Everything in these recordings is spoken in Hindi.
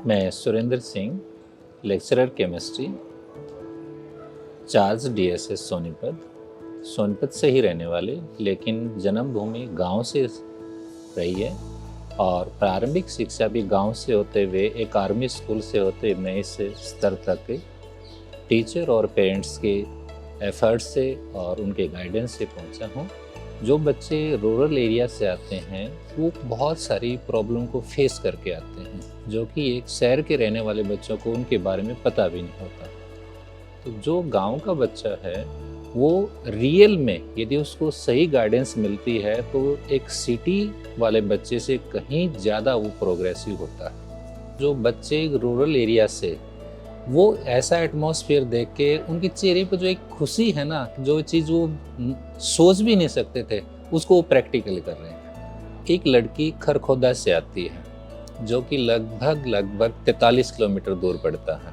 मैं Surendra Singh, lecturer chemistry, charge DSS Sonipat से ही रहने वाले, लेकिन जन्मभूमि गांव से रही है और प्रारंभिक शिक्षा भी गांव से होते हुए एक आर्मी स्कूल से होते मैं इस स्तर तक टीचर और पेरेंट्स के एफर्ट से और उनके गाइडेंस से पहुंचा हूं। जो बच्चे रूरल एरिया से आते हैं वो बहुत सारी प्रॉब्लम को फेस करके आते हैं, जो कि एक शहर के रहने वाले बच्चों को उनके बारे में पता भी नहीं होता। तो जो गांव का बच्चा है वो रियल में यदि उसको सही गाइडेंस मिलती है तो एक सिटी वाले बच्चे से कहीं ज़्यादा वो प्रोग्रेसिव होता है। जो बच्चे रूरल एरिया से वो ऐसा एटमॉस्फेयर देख के उनके चेहरे पर जो एक खुशी है ना, जो चीज़ वो सोच भी नहीं सकते थे उसको वो प्रैक्टिकल कर रहे हैं। एक लड़की खरखोदा से आती है जो कि लगभग 43 किलोमीटर दूर पड़ता है।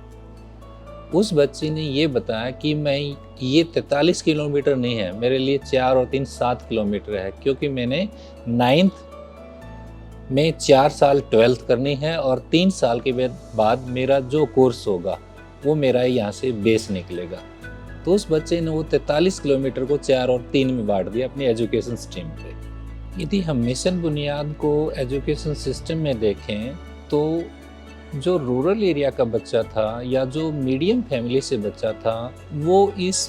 उस बच्ची ने ये बताया कि मैं ये 43 किलोमीटर नहीं है, मेरे लिए 4 और 3 7 किलोमीटर है, क्योंकि मैंने 9th में 4 साल 12th करनी है और 3 साल के बाद मेरा जो कोर्स होगा वो मेरा यहाँ से बेस निकलेगा। तो उस बच्चे ने वो 43 किलोमीटर को 4 और 3 में बांट दिया अपनी एजुकेशन स्ट्रीम पे। यदि हम मिशन बुनियाद को एजुकेशन सिस्टम में देखें तो जो रूरल एरिया का बच्चा था या जो मीडियम फैमिली से बच्चा था वो इस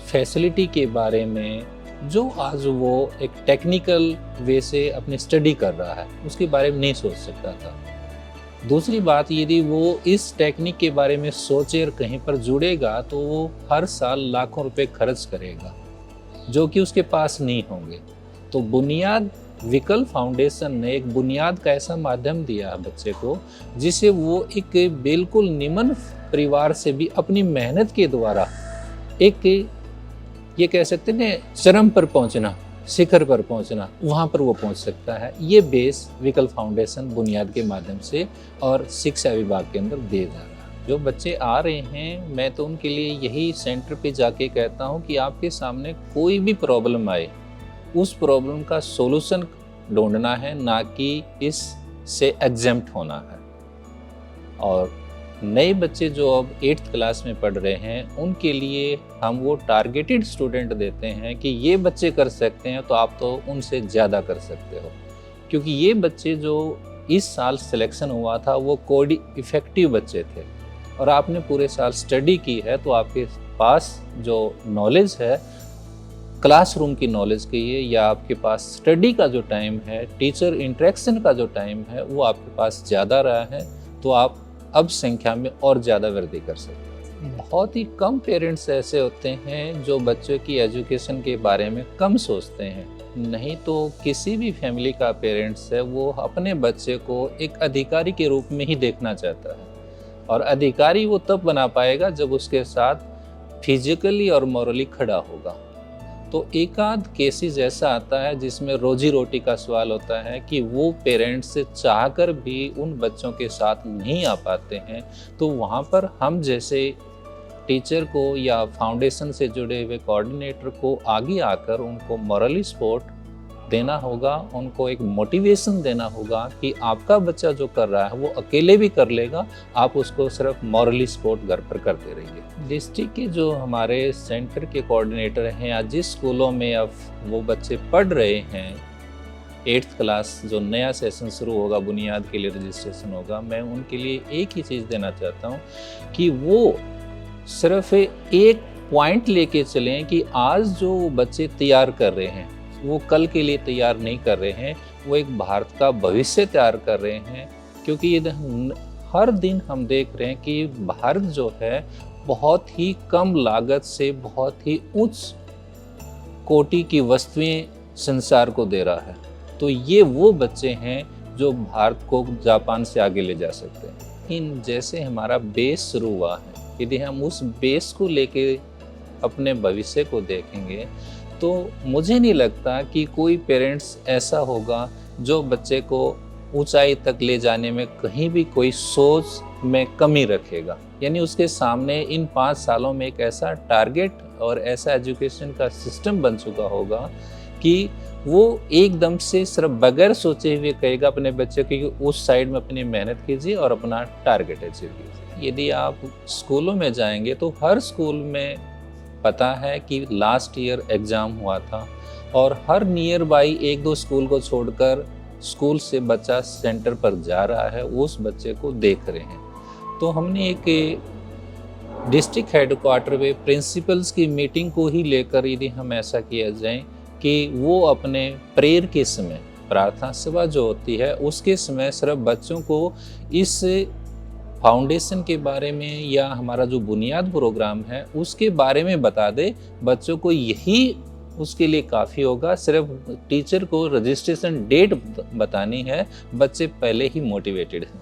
फैसिलिटी के बारे में, जो आज वो एक टेक्निकल वे से अपनी स्टडी कर रहा है, उसके बारे में नहीं सोच सकता था। दूसरी बात, यदि वो इस टेक्निक के बारे में सोचे और कहीं पर जुड़ेगा तो वो हर साल लाखों रुपए खर्च करेगा जो कि उसके पास नहीं होंगे। तो बुनियाद विकल्प फाउंडेशन ने एक बुनियाद का ऐसा माध्यम दिया बच्चे को जिसे वो एक बिल्कुल निम्न परिवार से भी अपनी मेहनत के द्वारा एक, ये कह सकते हैं चरम पर पहुंचना, शिखर पर पहुंचना, वहां पर वो पहुंच सकता है। ये बेस विकल्प फाउंडेशन बुनियाद के माध्यम से और शिक्षा विभाग के अंदर दे जा रहा है। जो बच्चे आ रहे हैं मैं तो उनके लिए यही सेंटर पे जाके कहता हूं कि आपके सामने कोई भी प्रॉब्लम आए उस प्रॉब्लम का सॉल्यूशन ढूंढना है, ना कि इससे एग्जेम्प्ट होना है। और नए बच्चे जो अब 8th क्लास में पढ़ रहे हैं उनके लिए हम वो टारगेटेड स्टूडेंट देते हैं कि ये बच्चे कर सकते हैं तो आप तो उनसे ज़्यादा कर सकते हो, क्योंकि ये बच्चे जो इस साल सिलेक्शन हुआ था वो कोड इफ़ेक्टिव बच्चे थे और आपने पूरे साल स्टडी की है तो आपके पास जो नॉलेज है क्लासरूम की नॉलेज की है या आपके पास स्टडी का जो टाइम है, टीचर इंटरेक्शन का जो टाइम है वो आपके पास ज़्यादा रहा है, तो आप अब संख्या में और ज़्यादा वृद्धि कर सकते हैं। बहुत ही कम पेरेंट्स ऐसे होते हैं जो बच्चों की एजुकेशन के बारे में कम सोचते हैं, नहीं तो किसी भी फैमिली का पेरेंट्स है वो अपने बच्चे को एक अधिकारी के रूप में ही देखना चाहता है, और अधिकारी वो तब बना पाएगा जब उसके साथ फिजिकली और मॉरली खड़ा होगा। तो एक आध केसेस ऐसा आता है जिसमें रोजी रोटी का सवाल होता है कि वो पेरेंट्स से चाहकर भी उन बच्चों के साथ नहीं आ पाते हैं, तो वहाँ पर हम जैसे टीचर को या फाउंडेशन से जुड़े हुए कोऑर्डिनेटर को आगे आकर उनको मॉरली सपोर्ट देना होगा, उनको एक मोटिवेशन देना होगा कि आपका बच्चा जो कर रहा है वो अकेले भी कर लेगा, आप उसको सिर्फ मॉरली सपोर्ट घर पर करते रहिए। डिस्ट्रिक्ट के जो हमारे सेंटर के कोऑर्डिनेटर हैं या जिस स्कूलों में अब वो बच्चे पढ़ रहे हैं 8th क्लास, जो नया सेशन शुरू होगा बुनियाद के लिए रजिस्ट्रेशन होगा, मैं उनके लिए एक ही चीज़ देना चाहता हूँ कि वो सिर्फ एक पॉइंट लेके चलें कि आज जो बच्चे तैयार कर रहे हैं वो कल के लिए तैयार नहीं कर रहे हैं, वो एक भारत का भविष्य तैयार कर रहे हैं। क्योंकि ये हर दिन हम देख रहे हैं कि भारत जो है बहुत ही कम लागत से बहुत ही उच्च कोटि की वस्तुएं संसार को दे रहा है। तो ये वो बच्चे हैं जो भारत को जापान से आगे ले जा सकते हैं। इन जैसे हमारा बेस शुरू हुआ है, यदि हम उस बेस को लेके अपने भविष्य को देखेंगे तो मुझे नहीं लगता कि कोई पेरेंट्स ऐसा होगा जो बच्चे को ऊंचाई तक ले जाने में कहीं भी कोई सोच में कमी रखेगा। यानी उसके सामने इन 5 सालों में एक ऐसा टारगेट और ऐसा एजुकेशन का सिस्टम बन चुका होगा कि वो एकदम से सिर्फ बगैर सोचे हुए कहेगा अपने बच्चे को कि उस साइड में अपनी मेहनत कीजिए और अपना टारगेट अचीव कीजिए। यदि आप स्कूलों में जाएंगे तो हर स्कूल में पता है कि लास्ट ईयर एग्ज़ाम हुआ था और हर नियर बाई 1-2 स्कूल को छोड़कर स्कूल से बच्चा सेंटर पर जा रहा है, उस बच्चे को देख रहे हैं। तो हमने एक डिस्ट्रिक्ट हेडक्वार्टर पे प्रिंसिपल्स की मीटिंग को ही लेकर यदि हम ऐसा किया जाए कि वो अपने प्रेयर के समय, प्रार्थना सभा जो होती है उसके समय सिर्फ बच्चों को इस फाउंडेशन के बारे में या हमारा जो बुनियाद प्रोग्राम है उसके बारे में बता दे, बच्चों को यही उसके लिए काफ़ी होगा। सिर्फ टीचर को रजिस्ट्रेशन डेट बतानी है, बच्चे पहले ही मोटिवेटेड हैं।